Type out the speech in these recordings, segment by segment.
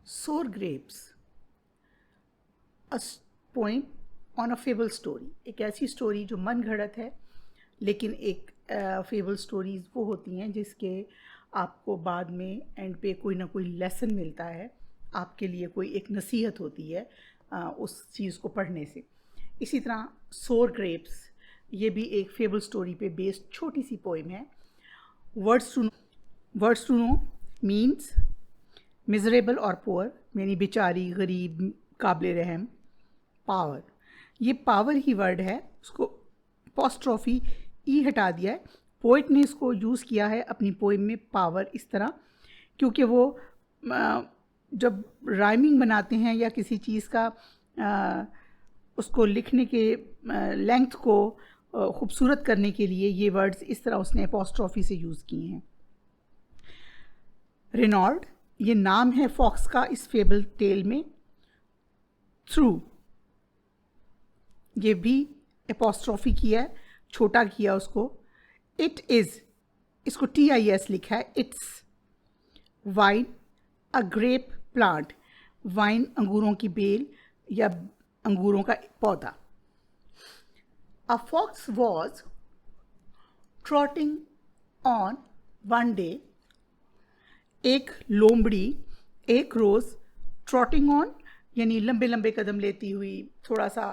Sour grapes, a poem on a fable story. एक ऐसी story जो मन घड़त है, लेकिन एक फेबल स्टोरीज वो होती हैं जिसके आपको बाद में एंड पे कोई ना कोई लेसन मिलता है, आपके लिए कोई एक नसीहत होती है उस चीज़ को पढ़ने से. इसी तरह सोर ग्रेप्स ये भी एक फेबल स्टोरी पे बेस्ड छोटी सी पोइम है. Words to know means miserable और पुअर, यानी बेचारी, गरीब, काबिल रहम. पावर, ये पावर ही वर्ड है, उसको पोस्ट्रॉफी ई हटा दिया है. पोइट ने इसको यूज़ किया है अपनी पोइम में पावर इस तरह, क्योंकि वो जब राइमिंग बनाते हैं या किसी चीज़ का उसको लिखने के लेंथ को खूबसूरत करने के लिए ये वर्ड्स इस तरह उसने पोस्ट्रॉफी से यूज़ किए हैं. रेनॉल्ड, ये नाम है फॉक्स का इस फेबल टेल में. थ्रू, ये भी एपोस्ट्रॉफी किया है, छोटा किया उसको. इट इज़, इसको TIS लिखा है, it's. Vine, a grape plant, vine अंगूरों की बेल या अंगूरों का पौधा. A fox was trotting on one day, एक लोमड़ी एक रोज़, ट्रॉटिंग ऑन यानी लंबे लंबे कदम लेती हुई, थोड़ा सा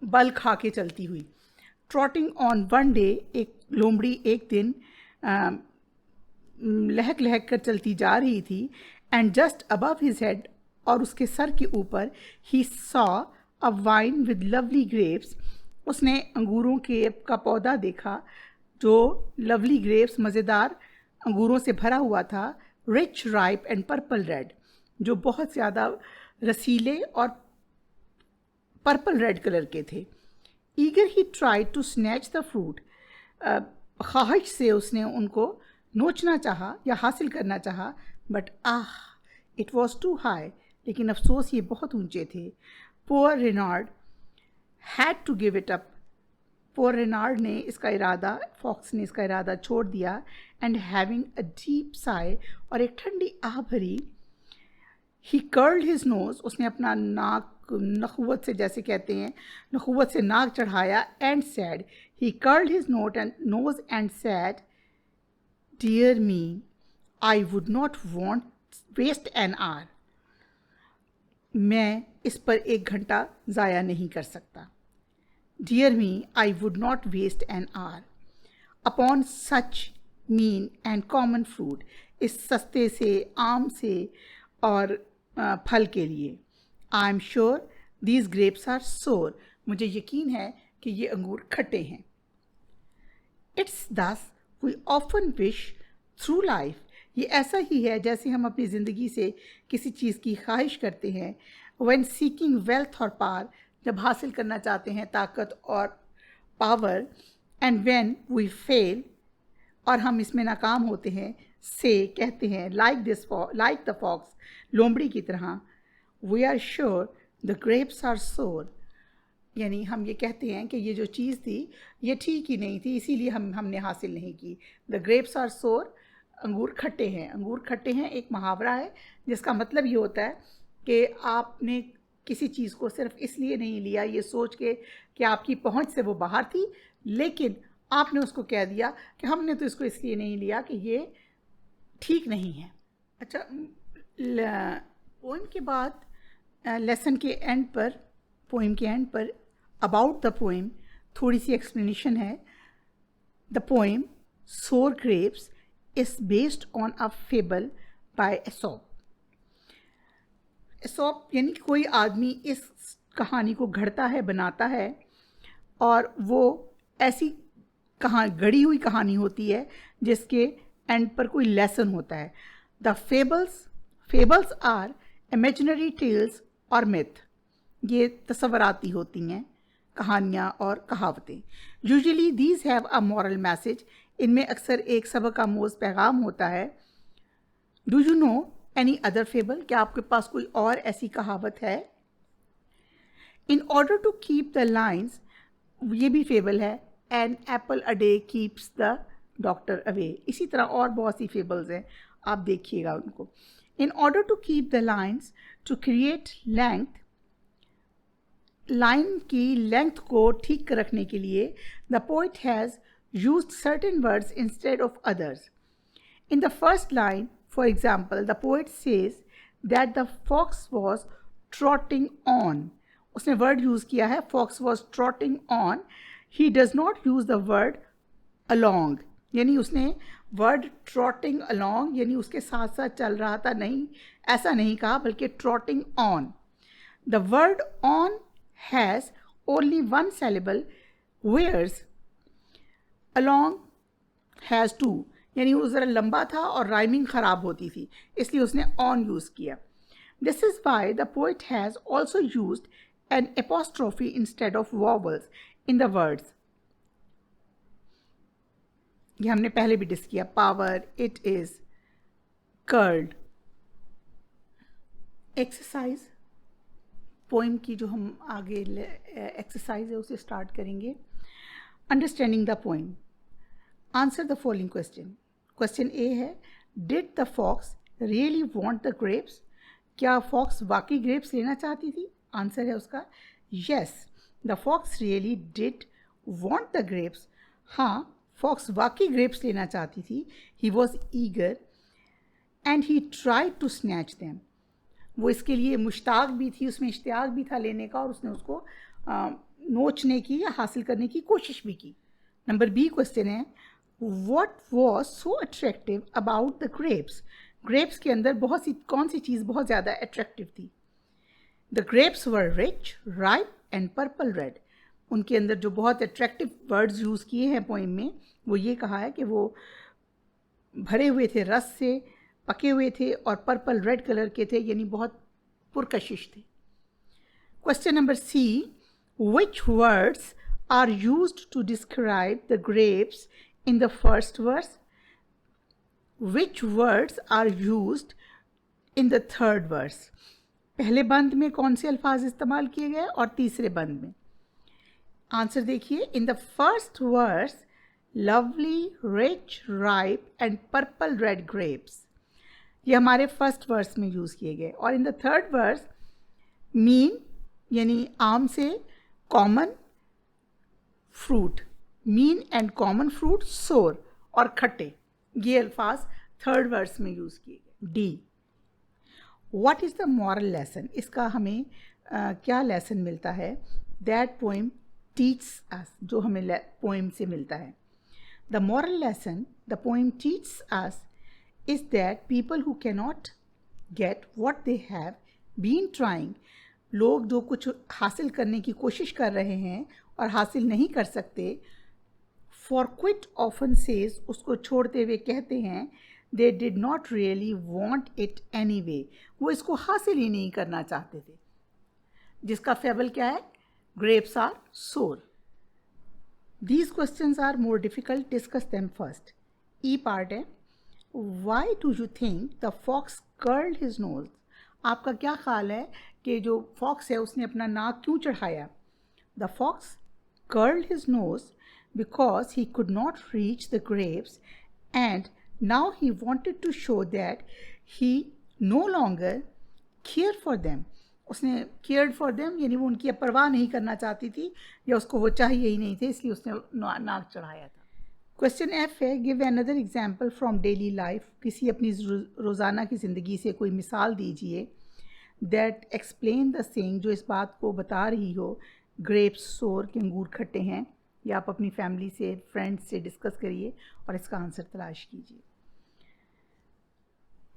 बल खा के चलती हुई. ट्रॉटिंग ऑन वन डे, एक लोमड़ी एक दिन लहक लहक कर चलती जा रही थी. And just above his head, और उसके सर के ऊपर, he saw a wine with lovely grapes, उसने अंगूरों के का पौधा देखा जो लवली ग्रेप्स, मज़ेदार अंगूरों से भरा हुआ था. Rich, ripe and purple red, जो बहुत ज़्यादा रसीले और पर्पल रेड कलर के थे. Eager he tried to snatch the fruit, ख्वाहिश से उसने उनको नोचना चाहा या हासिल करना चाहा. But it was too high, लेकिन अफसोस ये बहुत ऊंचे थे. Poor Reynard had to give it up, poor Reynard ने इसका इरादा, फॉक्स ने इसका इरादा छोड़ दिया. And having a deep sigh, और एक ठंडी आह भरी, ही कर्ल्ड हिज नोज, उसने अपना नाक नखुवत से, जैसे कहते हैं नखुवत से नाक चढ़ाया. And said, he curled his nose and said, dear me, I would not want waste an hour, मैं इस पर एक घंटा ज़ाया नहीं कर सकता. Dear me, I would not waste an hour upon such mean and common fruit, इस सस्ते से, आम से और फल के लिए. I am sure these grapes are sour, मुझे यकीन है कि ये अंगूर खट्टे हैं. It's thus we often wish through life, ये ऐसा ही है जैसे हम अपनी ज़िंदगी से किसी चीज़ की ख्वाहिश करते हैं. व्हेन सीकिंग वेल्थ और पावर, जब हासिल करना चाहते हैं ताकत और power. And when we fail, और हम इसमें नाकाम होते हैं. से, कहते हैं, लाइक द फॉक्स, लोमड़ी की तरह. We are sure the grapes are sour, यानी हम ये कहते हैं कि ये जो चीज़ थी ये ठीक ही नहीं थी, इसीलिए हमने हासिल नहीं की. द ग्रेप्स आर सोर, अंगूर खट्टे हैं. अंगूर खट्टे हैं एक मुहावरा है जिसका मतलब ये होता है कि आपने किसी चीज़ को सिर्फ इसलिए नहीं लिया ये सोच के कि आपकी पहुंच से वो बाहर थी, लेकिन आपने उसको कह दिया कि हमने तो इसको इसलिए नहीं लिया कि ये ठीक नहीं है. अच्छा, पोइम के बाद लेसन के एंड पर, पोइम के एंड पर, अबाउट द पोइम थोड़ी सी एक्सप्लेनेशन है. The poem sour grapes is based on a fable by Aesop. Aesop यानी कोई आदमी इस कहानी को घड़ता है, बनाता है, और वो ऐसी गढ़ी हुई कहानी होती है जिसके एंड पर कोई लेसन होता है. The fables are imaginary tales और मिथ, ये तस्वराती होती हैं कहानियाँ और कहावतें. Usually these have a moral message, इनमें अक्सर एक सबक आमोज़ पैगाम होता है. Do you know any other fable, क्या आपके पास कोई और ऐसी कहावत है? In order to keep the lines, ये भी फेबल है. An apple a day keeps the doctor away. इसी तरह और बहुत सी फेबल्स हैं. आप देखिएगा उनको. In order to keep the lines, to create length, line की लेंथ को ठीक रखने के लिए the poet has used certain words instead of others. In the first line, for example, the poet says that the fox was trotting on. उसने word use किया है fox was trotting on. He does not use the word along. यानी उसने word trotting along यानी उसके साथ साथ चल रहा था नहीं, ऐसा नहीं कहा, बल्कि trotting on. The word on has only one syllable, whereas along has two. यानी वो ज़रा लंबा था और राइमिंग ख़राब होती थी, इसलिए उसने ऑन यूज़ किया. This is why the poet has also used an apostrophe instead of vowels in the words. ये हमने पहले भी डिस्कस किया. Power, it is, curled. Exercise, poem की जो हम आगे एक्सरसाइज है उसे स्टार्ट करेंगे. Understanding the poem. Answer the following question. Question A है, did the fox really want the grapes? क्या फॉक्स वाकई ग्रेप्स लेना चाहती थी? आंसर है उसका yes, the fox really did want the grapes. हाँ, फॉक्स वाकई ग्रेप्स लेना चाहती थी. He was eager and he tried to snatch them. वो इसके लिए मुश्ताक भी थी, उसमें इश्तियाक भी था लेने का, और उसने उसको नोचने की या हासिल करने की कोशिश भी की. नंबर बी क्वेश्चन है, What was so attractive about the grapes? Grapes के अंदर कौन सी चीज़ बहुत ज़्यादा अट्रैक्टिव थी? The grapes were rich, ripe and purple red. उनके अंदर जो बहुत अट्रैक्टिव वर्ड्स यूज़ किए हैं पोइम में, वो ये कहा है कि वो भरे हुए थे रस से, पके हुए थे और पर्पल रेड कलर के थे, यानी बहुत पुरकशिश थे. Question number c, which words are used to describe the grapes in the first verse? Which words are used in the third verse? पहले बंद में कौन से अल्फाज इस्तेमाल किए गए और तीसरे बंद में? आंसर देखिए. In the first verse, lovely, rich, ripe and purple red grapes, ये हमारे फर्स्ट वर्स में यूज़ किए गए. और in the third verse, mean यानी आम से, common fruit, mean and common fruit, sour और खट्टे, ये अल्फाज थर्ड वर्स में यूज़ किए गए. D, what is the moral lesson? इसका हमें क्या लेसन मिलता है? दैट पोइम टीचस अस, जो हमें पोइम से मिलता है. The moral lesson the poem teaches us is that people who cannot get what they have been trying, लोग जो कुछ हासिल करने की कोशिश कर रहे हैं और हासिल नहीं कर सकते, फॉर क्विट ऑफन सेज, उसको छोड़ते हुए कहते हैं, they did not really want it any way, वो इसको हासिल ही नहीं करना चाहते थे. जिसका फेबल क्या है? Grapes are sour. These questions are more difficult, discuss them first. E part है, why do you think the fox curled his nose? आपका क्या ख्याल है कि जो फॉक्स है उसने अपना नाक क्यों चढ़ाया? The fox curled his nose because he could not reach the grapes and now he wanted to show that he no longer cared for them. उसने cared for them यानी वो उनकी परवाह नहीं करना चाहती थी या उसको वो चाहिए ही नहीं थे, इसलिए उसने नाक चढ़ाया था. क्वेश्चन एफ है, give another example from daily life. किसी अपनी रोज़ाना की ज़िंदगी से कोई मिसाल दीजिए दैट एक्सप्लेन द सेइंग, जो इस बात को बता रही हो ग्रेप्स सोर, के अंगूर खट्टे हैं. या आप अपनी फैमिली से, फ्रेंड्स से डिस्कस करिए और इसका आंसर तलाश कीजिए.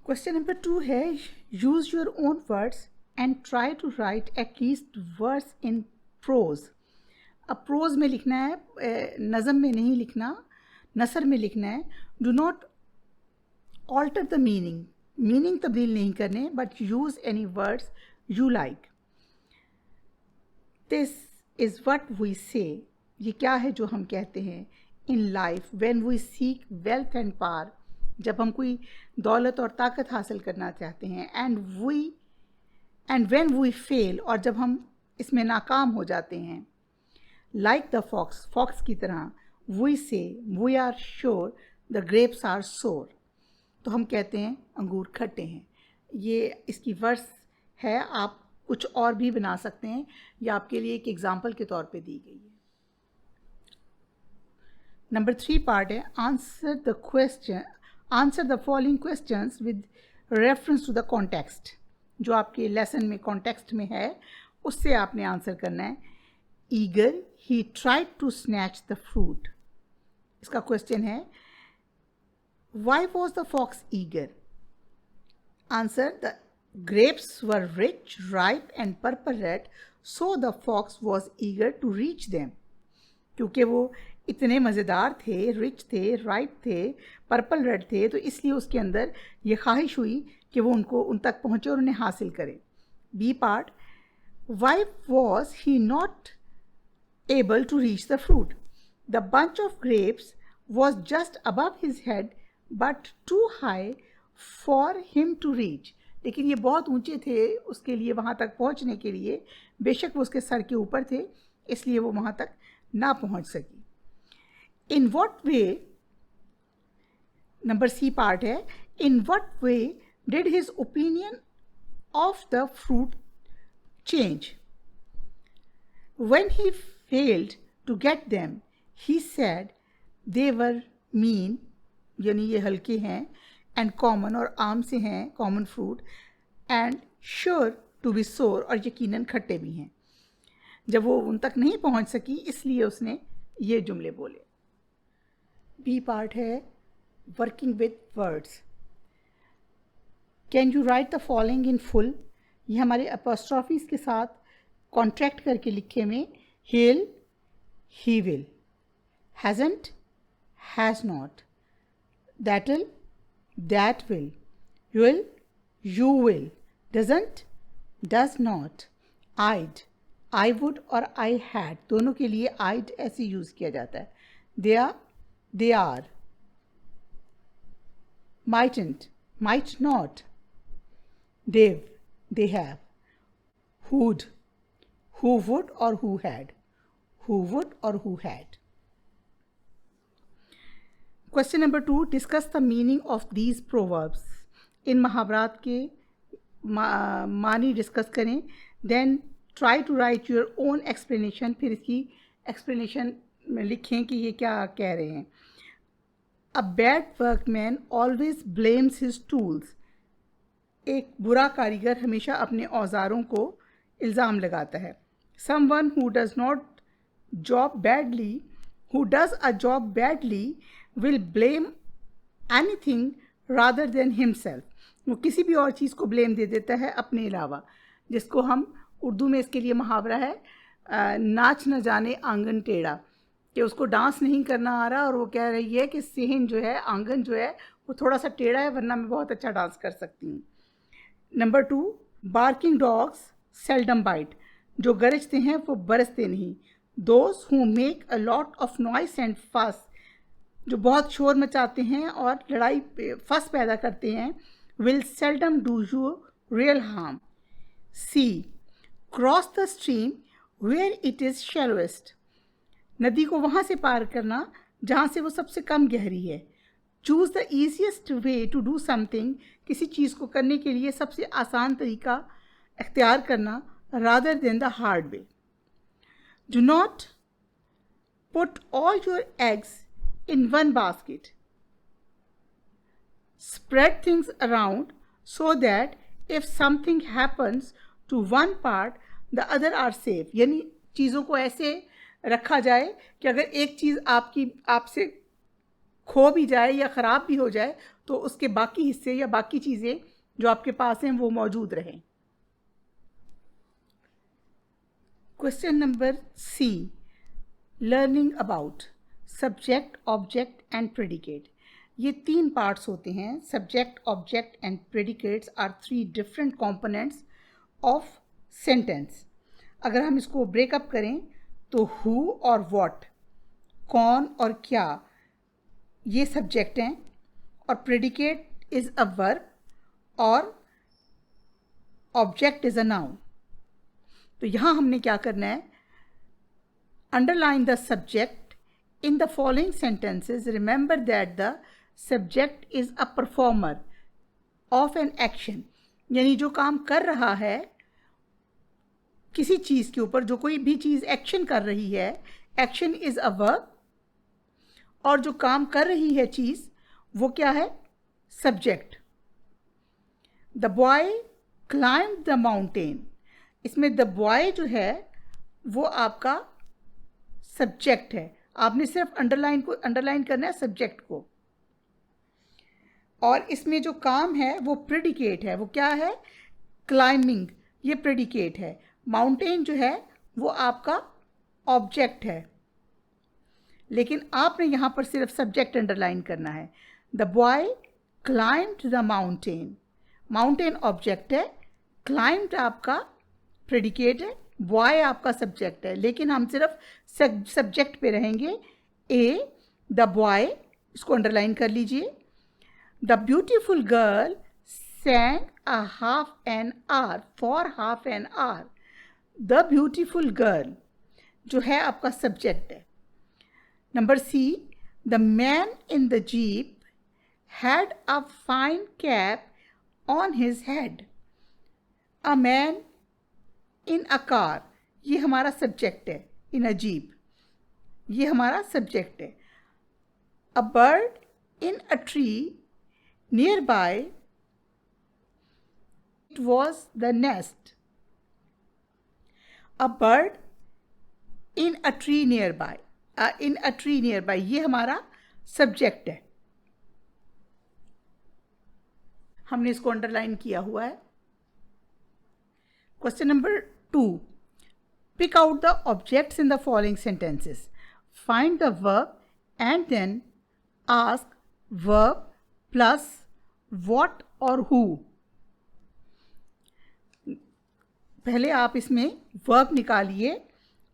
क्वेश्चन नंबर 2 है, use your own words and try to write at least words in prose. अब प्रोज में लिखना है, नज़म में नहीं लिखना, नसर में लिखना है. Do not alter the meaning, meaning तब्दील नहीं करने, but use any words you like. This is what we say, ये क्या है जो हम कहते हैं. In life when we seek wealth and power, जब हम कोई दौलत और ताकत हासिल करना चाहते हैं. एंड व्हेन वी फेल, और जब हम इसमें नाकाम हो जाते हैं. लाइक द फॉक्स, फॉक्स की तरह. We say we are sure the grapes are sour, तो हम कहते हैं अंगूर खट्टे हैं। ये इसकी वर्स है, आप कुछ और भी बना सकते हैं, ये आपके लिए एक एग्जाम्पल के तौर पे दी गई है। नंबर 3 पार्ट है answer the following questions with reference to the context. जो आपके लेसन में कॉन्टेक्स्ट में है उससे आपने आंसर करना है। Eager he tried to snatch the fruit. इसका क्वेश्चन है why was the fox eager. Answer the grapes were rich, ripe and purple red, so the fox was eager to reach them. क्योंकि वो इतने मज़ेदार थे, rich थे, ripe थे, purple red थे, तो इसलिए उसके अंदर ये ख्वाहिश हुई कि वो उन तक पहुँचे और उन्हें हासिल करें। B part, why was he not able to reach the fruit. The bunch of grapes was just above his head but too high for him to reach. लेकिन ये बहुत ऊंचे थे उसके लिए, वहाँ तक पहुँचने के लिए, बेशक वो उसके सर के ऊपर थे, इसलिए वो वहाँ तक ना पहुँच सकी। In what way, number C part है, in what way did his opinion of the fruit change. When he failed to get them he said they were mean, यानी ये हल्के हैं, एंड कॉमन और आम से हैं, common fruit, and sure to be sour, और यकीनन खट्टे भी हैं। जब वो उन तक नहीं पहुंच सकी इसलिए उसने ये जुमले बोले। बी पार्ट है working with words. Can you write the following in full. ये हमारे अपोस्ट्रॉफीज के साथ कॉन्ट्रैक्ट करके लिखे में, he'll he will, hasn't has not, that'll that will, you will, doesn't, does not, I'd, I would और I had, दोनों के लिए I'd ऐसे यूज़ किया जाता है। they are, mightn't, might not, they have, who'd, who would और who had, who would और who had। Question number 2, discuss the meaning of these proverbs. इन मुहावरात के मानी डिस्कस करें। Then try to write your own explanation. फिर इसकी explanation में लिखें कि ये क्या कह रहे हैं। A bad workman always blames his tools. एक बुरा कारीगर हमेशा अपने औजारों को इल्ज़ाम लगाता है। Someone who does a job badly will blame anything rather than himself। वो किसी भी और चीज़ को ब्लेम दे देता है अपने अलावा, जिसको हम उर्दू में इसके लिए मुहावरा है नाच न जाने आंगन टेढ़ा, कि उसको डांस नहीं करना आ रहा और वो कह रही है कि सेहन जो है, आंगन जो है वो थोड़ा सा टेढ़ा है, वरना मैं बहुत अच्छा डांस कर सकती हूँ। Number 2, barking dogs seldom bite. जो गरजते हैं वो बरसते नहीं। Those who make a lot of noise and fuss. जो बहुत शोर मचाते हैं और लड़ाई फस पैदा करते हैं, will seldom do you real harm. C, cross the stream where it is shallowest. नदी को वहाँ से पार करना जहाँ से वो सबसे कम गहरी है। Choose the easiest way to do something. किसी चीज़ को करने के लिए सबसे आसान तरीका इख्तियार करना, rather than the hard way. Do not put all your eggs in one basket. Spread things around so that if something happens to one part, the other are safe। यानी चीज़ों को ऐसे रखा जाए कि अगर एक चीज़ आपसे खो भी जाए या ख़राब भी हो जाए तो उसके बाकी हिस्से या बाकी चीज़ें जो आपके पास हैं वो मौजूद रहें। Question number C, learning about subject, object and predicate. ये 3 पार्ट्स होते हैं। Subject, object and predicates are 3 different components of sentence. अगर हम इसको ब्रेकअप करें तो हु और व्हाट, कौन और क्या, ये सब्जेक्ट हैं, और प्रेडिकेट इज़ अ वर्ब और ऑब्जेक्ट इज़ अ नाउन। तो यहाँ हमने क्या करना है, underline the subject in the following sentences. Remember that the subject is a performer of an action, यानी जो काम कर रहा है किसी चीज़ के ऊपर, जो कोई भी चीज़ एक्शन कर रही है, एक्शन इज अ वर्ब, और जो काम कर रही है चीज़ वो क्या है, subject. The boy climb the mountain, इसमें द बॉय जो है वो आपका सब्जेक्ट है, आपने सिर्फ अंडरलाइन करना है सब्जेक्ट को, और इसमें जो काम है वो प्रेडिकेट है, वो क्या है, क्लाइंबिंग, ये प्रेडिकेट है। माउंटेन जो है वो आपका ऑब्जेक्ट है, लेकिन आपने यहाँ पर सिर्फ सब्जेक्ट अंडरलाइन करना है। The boy climbed the mountain, mountain object है, क्लाइंब्ड आपका प्रेडिकेट है, बॉय आपका सब्जेक्ट है, लेकिन हम सिर्फ सब्जेक्ट पे रहेंगे। ए, द बॉय, इसको अंडरलाइन कर लीजिए। The beautiful girl sang a half an hour, for half an hour. The beautiful girl जो है आपका सब्जेक्ट है। Number C, the man in the jeep had a fine cap on his head. A man in a car, ये हमारा subject है, in a jeep, ये हमारा subject है। A bird in a tree nearby, it was the nest. A bird in a tree nearby, in a tree nearby, ये हमारा subject है, हमने इसको अंडरलाइन किया हुआ है। Question number 2, pick out the objects in the following sentences, find the verb and then ask verb plus what or who. पहले आप इसमें वर्ब निकालिए,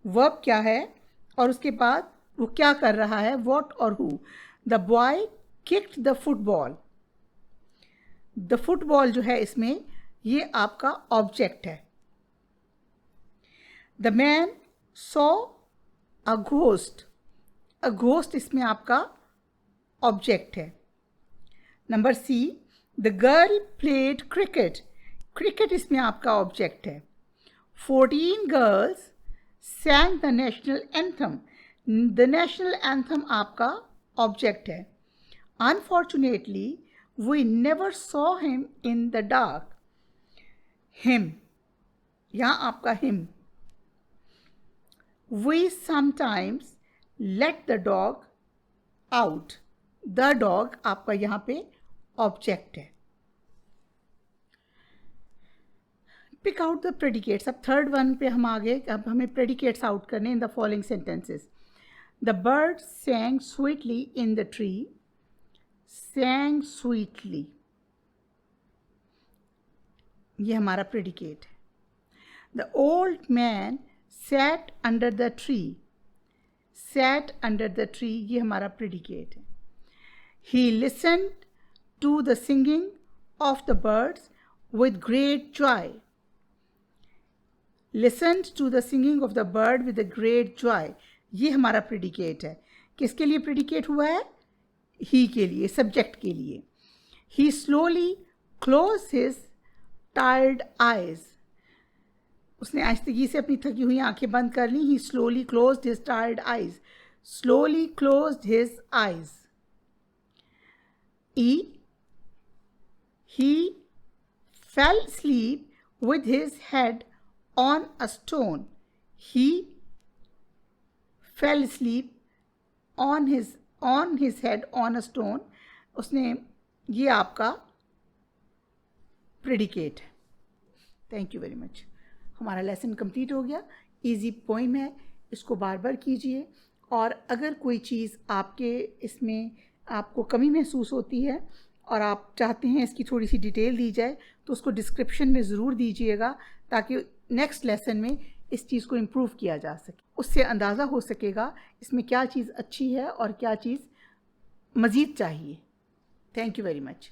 वर्ब क्या है और उसके बाद वो क्या कर रहा है, what or who. The boy kicked the football, the football जो है इसमें ये आपका ऑब्जेक्ट है। The man saw a ghost, a ghost इसमें आपका ऑब्जेक्ट है। Number C, the girl played cricket, cricket इसमें आपका ऑब्जेक्ट है। 14 girls sang the national anthem, the national anthem आपका ऑब्जेक्ट है। Unfortunately we never saw him in the dark, him, यहाँ आपका him. We sometimes let the dog out, the dog आपका यहाँ पे ऑब्जेक्ट है। पिक आउट द प्रेडिकेट्स, अब third one पे हम आगे, अब हमें प्रेडिकेट्स आउट करने इन the following sentences. The bird sang sweetly in the tree, sang sweetly, ये हमारा प्रेडिकेट है। The old man sat under the tree, sat under the tree, ये हमारा प्रेडिकेट है। He listened to the singing of the birds with great joy, listened to the singing of the bird with a great joy, ये हमारा predicate है। किसके लिए predicate हुआ है, ही के लिए, सब्जेक्ट के लिए। He slowly closed his tired eyes, उसने आहिस्तेगी से अपनी थकी हुई आंखें बंद कर ली। He slowly closed his tired eyes, slowly closed his eyes. E, he fell asleep with his head on a stone, he fell asleep on his head on a stone, उसने, ये आपका प्रेडिकेट है। Thank you very much. हमारा lesson complete हो गया। Easy poem है, इसको बार बार कीजिए, और अगर कोई चीज़ आपके इसमें आपको कमी महसूस होती है और आप चाहते हैं इसकी थोड़ी सी डिटेल दी जाए तो उसको डिस्क्रिप्शन में ज़रूर दीजिएगा, ताकि नेक्स्ट लेसन में इस चीज़ को इम्प्रूव किया जा सके। उससे अंदाज़ा हो सकेगा इसमें क्या चीज़ अच्छी है और क्या चीज़ मज़ीद चाहिए। Thank you very much.